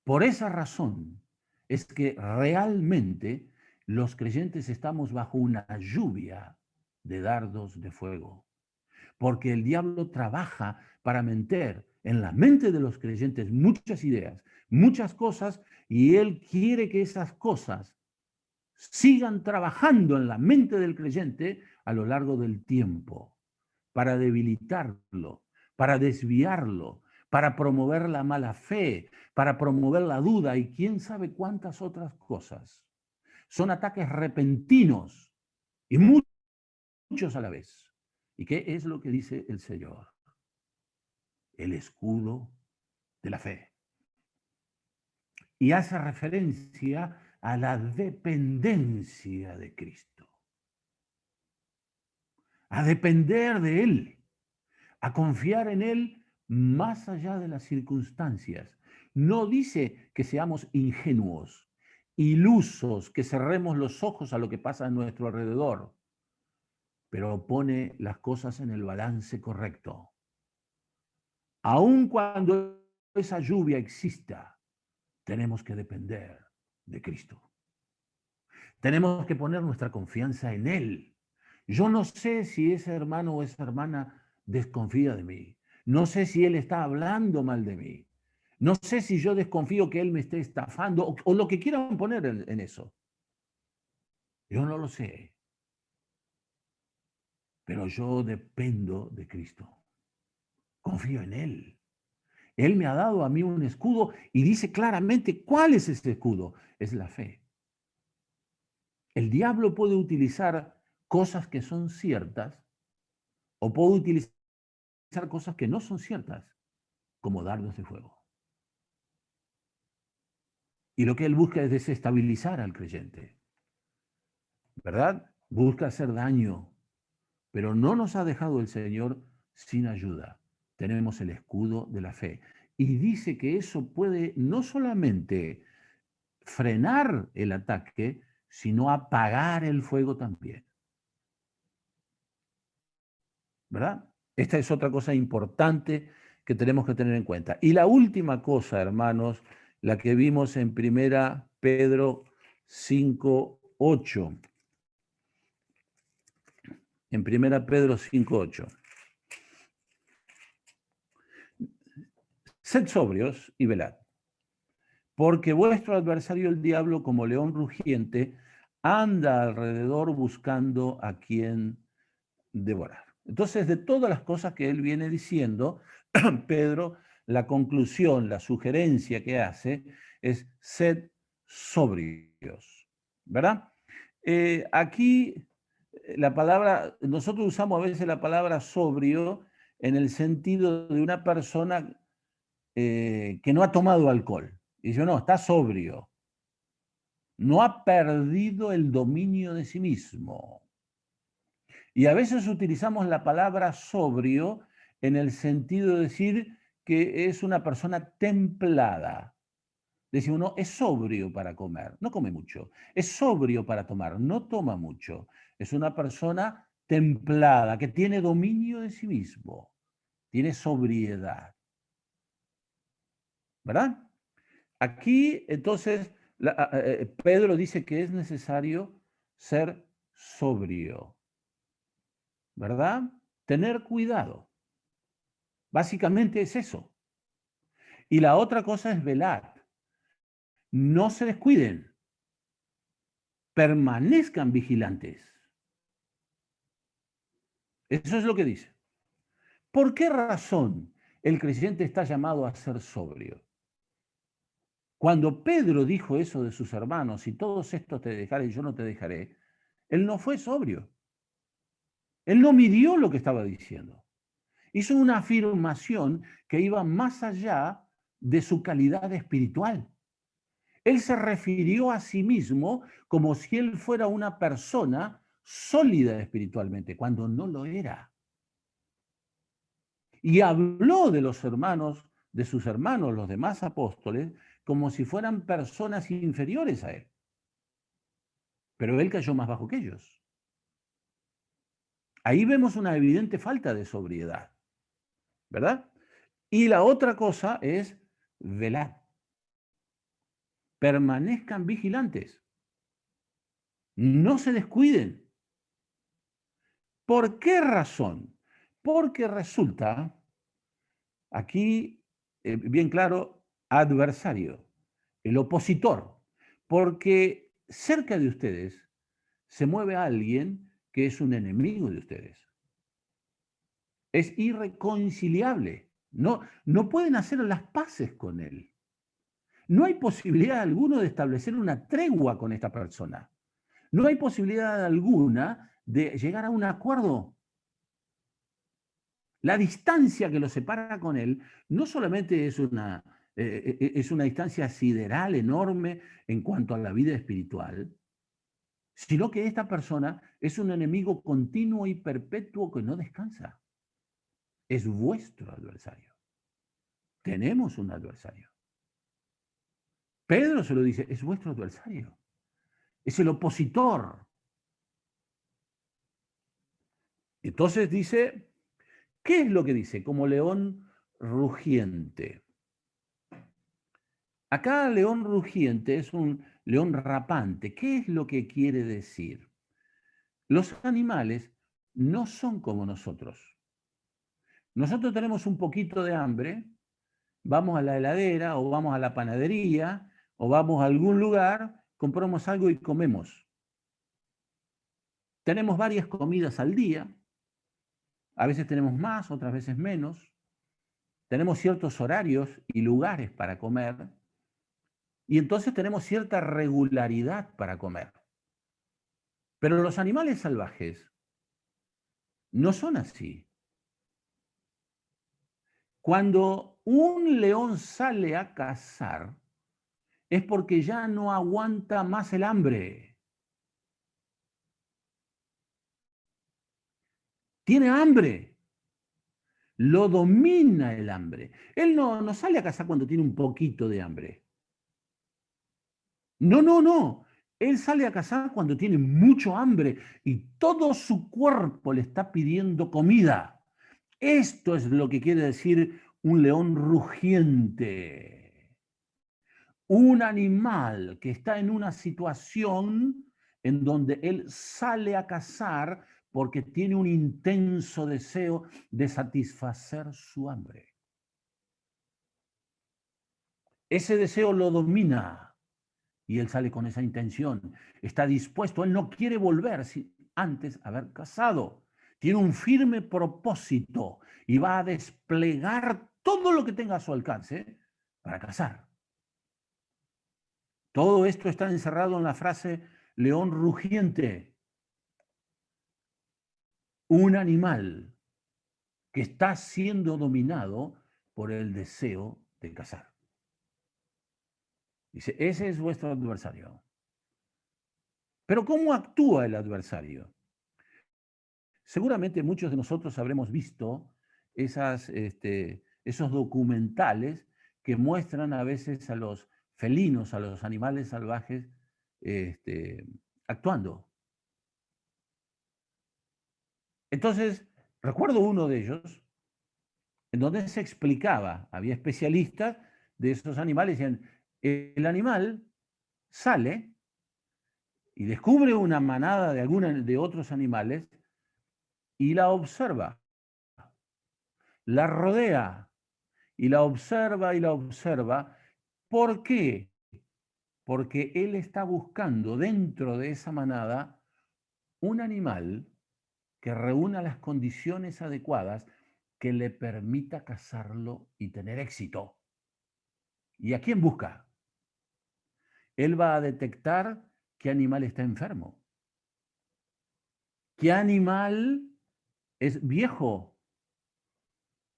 Por esa razón es que realmente los creyentes estamos bajo una lluvia de dardos de fuego. Porque el diablo trabaja para meter en la mente de los creyentes muchas ideas, muchas cosas, y él quiere que esas cosas sigan trabajando en la mente del creyente a lo largo del tiempo, para debilitarlo, para desviarlo, para promover la mala fe, para promover la duda y quién sabe cuántas otras cosas. Son ataques repentinos y muchos a la vez. ¿Y qué es lo que dice el Señor? El escudo de la fe. Y hace referencia a la dependencia de Cristo. A depender de Él, a confiar en Él más allá de las circunstancias. No dice que seamos ingenuos, ilusos, que cerremos los ojos a lo que pasa a nuestro alrededor, pero pone las cosas en el balance correcto. Aun cuando esa lluvia exista, tenemos que depender de Cristo. Tenemos que poner nuestra confianza en Él. Yo no sé si ese hermano o esa hermana desconfía de mí. No sé si él está hablando mal de mí. No sé si yo desconfío que él me esté estafando o lo que quieran poner en eso. Yo no lo sé. Pero yo dependo de Cristo. Confío en Él. Él me ha dado a mí un escudo y dice claramente cuál es ese escudo. Es la fe. El diablo puede utilizar cosas que son ciertas o puede utilizar cosas que no son ciertas, como dardos de fuego. Y lo que él busca es desestabilizar al creyente, ¿verdad? Busca hacer daño, pero no nos ha dejado el Señor sin ayuda. Tenemos el escudo de la fe. Y dice que eso puede no solamente frenar el ataque, sino apagar el fuego también. ¿Verdad? Esta es otra cosa importante que tenemos que tener en cuenta. Y la última cosa, hermanos, la que vimos en 1 Pedro 5:8. En 1 Pedro 5:8. Sed sobrios y velad, porque vuestro adversario el diablo, como león rugiente, anda alrededor buscando a quien devorar. Entonces, de todas las cosas que él viene diciendo, Pedro, la conclusión, la sugerencia que hace es sed sobrios, ¿verdad? Aquí la palabra, nosotros usamos a veces la palabra sobrio en el sentido de una persona que no ha tomado alcohol. Y dice, no, está sobrio. No ha perdido el dominio de sí mismo. Y a veces utilizamos la palabra sobrio en el sentido de decir que es una persona templada. Decimos, no, es sobrio para comer, no come mucho. Es sobrio para tomar, no toma mucho. Es una persona templada, que tiene dominio de sí mismo, tiene sobriedad. ¿Verdad? Aquí, entonces, Pedro dice que es necesario ser sobrio, ¿verdad? Tener cuidado. Básicamente es eso. Y la otra cosa es velar. No se descuiden. Permanezcan vigilantes. Eso es lo que dice. ¿Por qué razón el creyente está llamado a ser sobrio? Cuando Pedro dijo eso de sus hermanos, si todos estos te dejaren, yo no te dejaré, él no fue sobrio. Él no midió lo que estaba diciendo. Hizo una afirmación que iba más allá de su calidad espiritual. Él se refirió a sí mismo como si él fuera una persona sólida espiritualmente, cuando no lo era. Y habló de los hermanos, de sus hermanos, los demás apóstoles, como si fueran personas inferiores a él. Pero él cayó más bajo que ellos. Ahí vemos una evidente falta de sobriedad, ¿verdad? Y la otra cosa es velar. Permanezcan vigilantes. No se descuiden. ¿Por qué razón? Porque resulta, aquí, bien claro, adversario, el opositor, porque cerca de ustedes se mueve alguien que es un enemigo de ustedes. Es irreconciliable. No pueden hacer las paces con él. No hay posibilidad alguna de establecer una tregua con esta persona. No hay posibilidad alguna de llegar a un acuerdo. La distancia que lo separa con él no solamente es una distancia sideral enorme en cuanto a la vida espiritual, sino que esta persona es un enemigo continuo y perpetuo que no descansa. Es vuestro adversario. Tenemos un adversario. Pedro se lo dice, es vuestro adversario. Es el opositor. Entonces dice, ¿qué es lo que dice? Como león rugiente. Acá león rugiente es un león rapante. ¿Qué es lo que quiere decir? Los animales no son como nosotros. Nosotros tenemos un poquito de hambre, vamos a la heladera o vamos a la panadería o vamos a algún lugar, compramos algo y comemos. Tenemos varias comidas al día, a veces tenemos más, otras veces menos. Tenemos ciertos horarios y lugares para comer y entonces tenemos cierta regularidad para comer. Pero los animales salvajes no son así. Cuando un león sale a cazar, es porque ya no aguanta más el hambre. Tiene hambre. lo domina el hambre. Él no sale a cazar cuando tiene un poquito de hambre. No, no, no. Él sale a cazar cuando tiene mucho hambre y todo su cuerpo le está pidiendo comida. Esto es lo que quiere decir un león rugiente. Un animal que está en una situación en donde él sale a cazar porque tiene un intenso deseo de satisfacer su hambre. Ese deseo lo domina y él sale con esa intención. Está dispuesto, él no quiere volver sin antes haber cazado. Tiene un firme propósito y va a desplegar todo lo que tenga a su alcance para cazar. Todo esto está encerrado en la frase león rugiente. Un animal que está siendo dominado por el deseo de cazar. Dice, ese es vuestro adversario. Pero ¿cómo actúa el adversario? Seguramente muchos de nosotros habremos visto esos documentales que muestran a veces a los felinos, a los animales salvajes, actuando. Entonces, recuerdo uno de ellos en donde se explicaba, había especialistas de esos animales, decían, el animal sale y descubre una manada de otros animales y la observa, la rodea y la observa y la observa. ¿Por qué? Porque él está buscando dentro de esa manada un animal que reúna las condiciones adecuadas que le permita cazarlo y tener éxito. ¿Y a quién busca? Él va a detectar qué animal está enfermo, qué animal es viejo.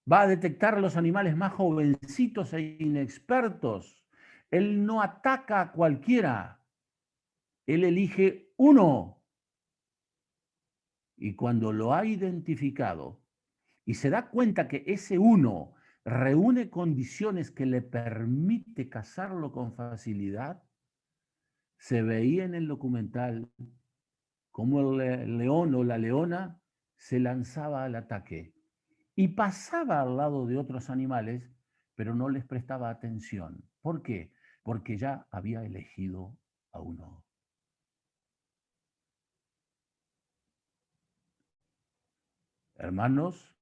Va a detectar los animales más jovencitos e inexpertos. Él no ataca a cualquiera. Él elige uno. Y cuando lo ha identificado y se da cuenta que ese uno reúne condiciones que le permite cazarlo con facilidad, se veía en el documental cómo el león o la leona se lanzaba al ataque y pasaba al lado de otros animales, pero no les prestaba atención. ¿Por qué? Porque ya había elegido a uno. Hermanos,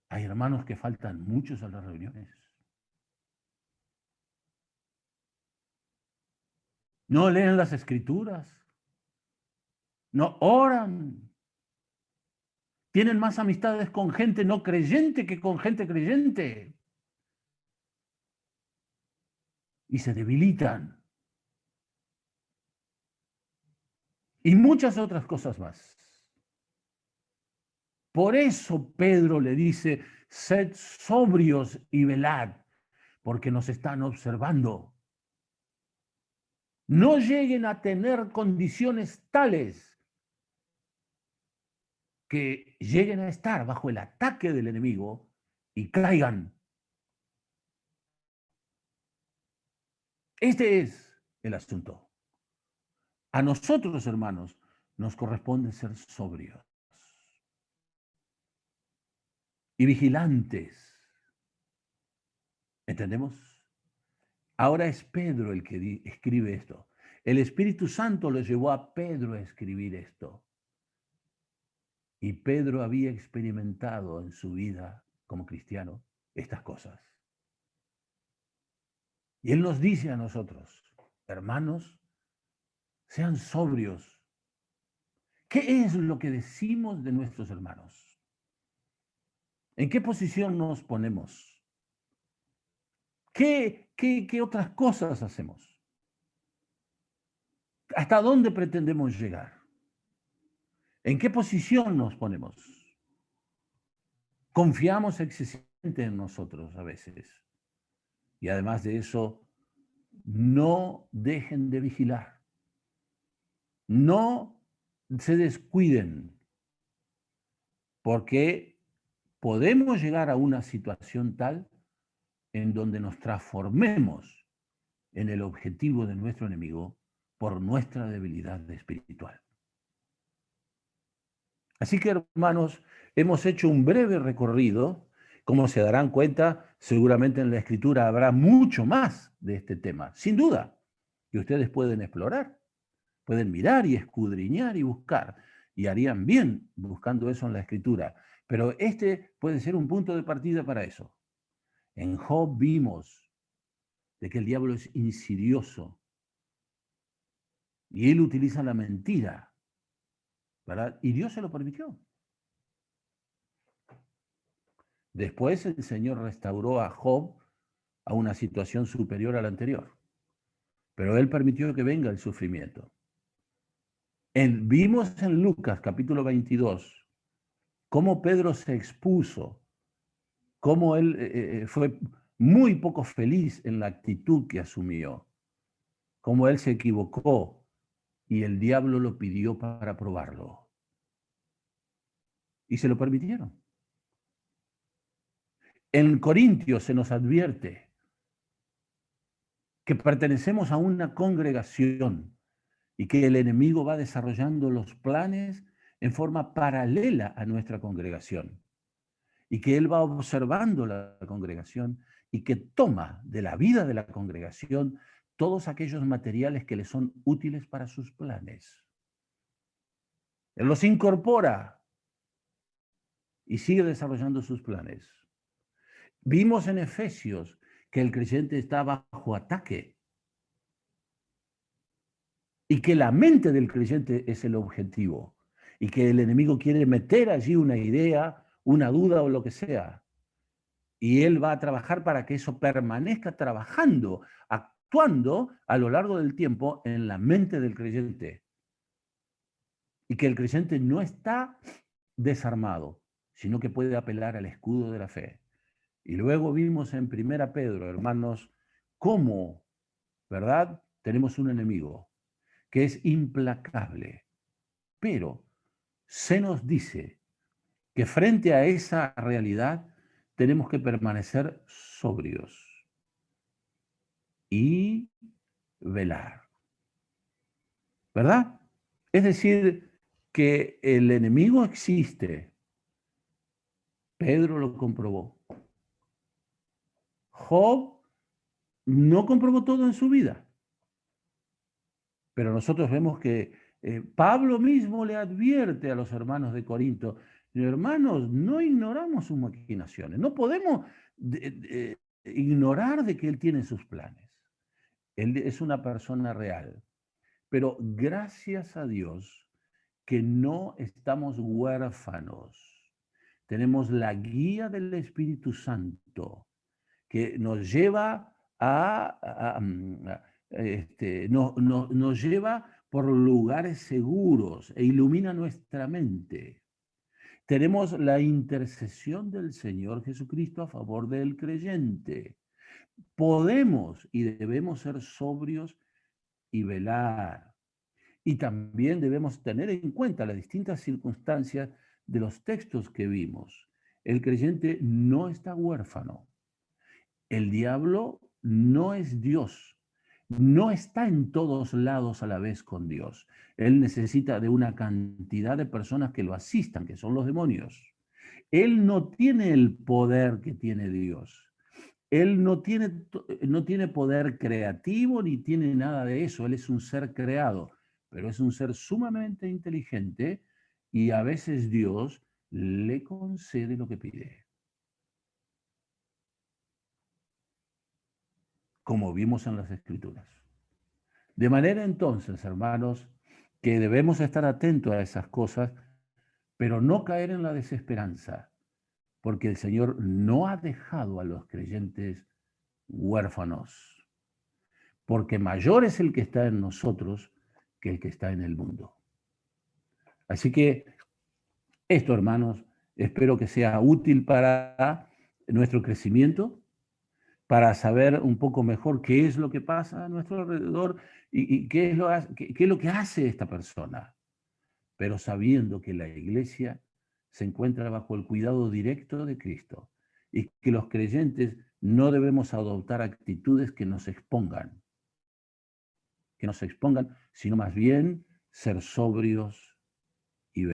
hay hermanos que faltan muchos a las reuniones. No leen las escrituras, no oran, tienen más amistades con gente no creyente que con gente creyente y se debilitan. Y muchas otras cosas más. Por eso Pedro le dice, sed sobrios y velad, porque nos están observando. No lleguen a tener condiciones tales que lleguen a estar bajo el ataque del enemigo y caigan. Este es el asunto. A nosotros, hermanos, nos corresponde ser sobrios y vigilantes. ¿Entendemos? Ahora es Pedro el que escribe esto. El Espíritu Santo lo llevó a Pedro a escribir esto. Y Pedro había experimentado en su vida como cristiano estas cosas. Y él nos dice a nosotros, hermanos, sean sobrios. ¿Qué es lo que decimos de nuestros hermanos? ¿En qué posición nos ponemos? ¿Qué otras cosas hacemos? ¿Hasta dónde pretendemos llegar? ¿En qué posición nos ponemos? Confiamos excesivamente en nosotros a veces. Y además de eso, no dejen de vigilar. No se descuiden. porque podemos llegar a una situación tal en donde nos transformemos en el objetivo de nuestro enemigo por nuestra debilidad espiritual. Así que, hermanos, hemos hecho un breve recorrido. Como se darán cuenta, seguramente en la Escritura habrá mucho más de este tema, sin duda, que ustedes pueden explorar, pueden mirar y escudriñar y buscar, y harían bien buscando eso en la Escritura. Pero este puede ser un punto de partida para eso. En Job vimos de que el diablo es insidioso y él utiliza la mentira, ¿verdad? Y Dios se lo permitió. Después el Señor restauró a Job a una situación superior a la anterior, pero él permitió que venga el sufrimiento. Vimos en Lucas capítulo 22 cómo Pedro se expuso, cómo él fue muy poco feliz en la actitud que asumió, cómo él se equivocó y el diablo lo pidió para probarlo. Y se lo permitieron. En Corintios se nos advierte que pertenecemos a una congregación y que el enemigo va desarrollando los planes en forma paralela a nuestra congregación y que él va observando la congregación y que toma de la vida de la congregación todos aquellos materiales que le son útiles para sus planes. Él los incorpora y sigue desarrollando sus planes. Vimos en Efesios que el creyente está bajo ataque y que la mente del creyente es el objetivo y que el enemigo quiere meter allí una idea, una duda o lo que sea. Y él va a trabajar para que eso permanezca trabajando, actuando a lo largo del tiempo en la mente del creyente. Y que el creyente no está desarmado, sino que puede apelar al escudo de la fe. Y luego vimos en 1 Pedro, hermanos, cómo, ¿verdad? Tenemos un enemigo que es implacable, pero se nos dice que frente a esa realidad tenemos que permanecer sobrios y velar, ¿verdad? Es decir, que el enemigo existe. Pedro lo comprobó. Job no comprobó todo en su vida, pero nosotros vemos que Pablo mismo le advierte a los hermanos de Corinto: hermanos, no ignoramos sus maquinaciones, no podemos ignorar de que él tiene sus planes. Él es una persona real, pero gracias a Dios que no estamos huérfanos. Tenemos la guía del Espíritu Santo que nos lleva nos lleva por lugares seguros e ilumina nuestra mente. Tenemos la intercesión del Señor Jesucristo a favor del creyente. Podemos y debemos ser sobrios y velar. Y también debemos tener en cuenta las distintas circunstancias de los textos que vimos. El creyente no está huérfano. El diablo no es Dios. No está en todos lados a la vez con Dios. Él necesita de una cantidad de personas que lo asistan, que son los demonios. Él no tiene el poder que tiene Dios. Él no tiene poder creativo ni tiene nada de eso. Él es un ser creado, pero es un ser sumamente inteligente y a veces Dios le concede lo que pide. Como vimos en las Escrituras. De manera entonces, hermanos, que debemos estar atentos a esas cosas, pero no caer en la desesperanza, porque el Señor no ha dejado a los creyentes huérfanos, porque mayor es el que está en nosotros que el que está en el mundo. Así que esto, hermanos, espero que sea útil para nuestro crecimiento, para saber un poco mejor qué es lo que pasa a nuestro alrededor y qué es lo que hace esta persona, pero sabiendo que la iglesia se encuentra bajo el cuidado directo de Cristo y que los creyentes no debemos adoptar actitudes que nos expongan, sino más bien ser sobrios